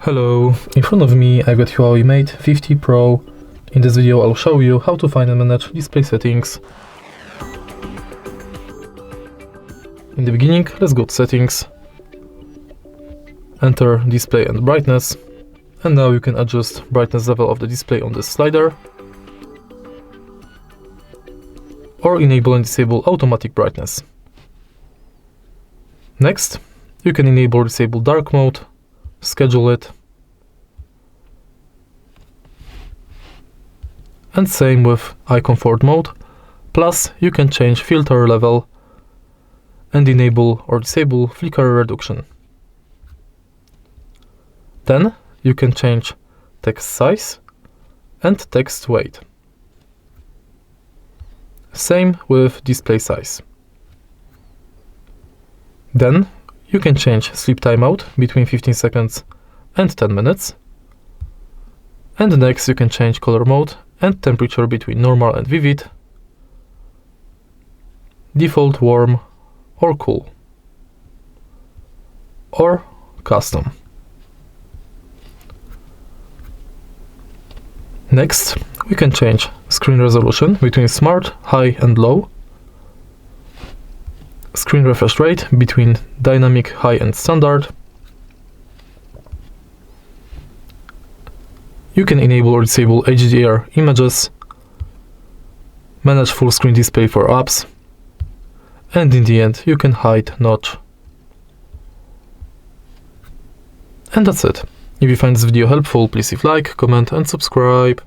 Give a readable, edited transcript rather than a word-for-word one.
Hello, in front of me I've got HUAWEI Mate 50 Pro. In this video I'll show you how to find and manage display settings. In the beginning, let's go to settings, enter display and brightness, and now you can adjust brightness level of the display on this slider, or enable and disable automatic brightness. Next, you can enable or disable dark mode, schedule it, and same with eye comfort mode, plus you can change filter level and enable or disable flicker reduction. Then you can change text size and text weight. Same with display size. Then you can change sleep timeout between 15 seconds and 10 minutes. And next you can change color mode and temperature between normal and vivid, default warm or cool, or custom. Next, we can change screen resolution between smart, high and low, screen refresh rate between dynamic, high and standard. You can enable or disable HDR images, manage full screen display for apps, and in the end you can hide notch. And that's it. If you find this video helpful, please leave like, comment and subscribe.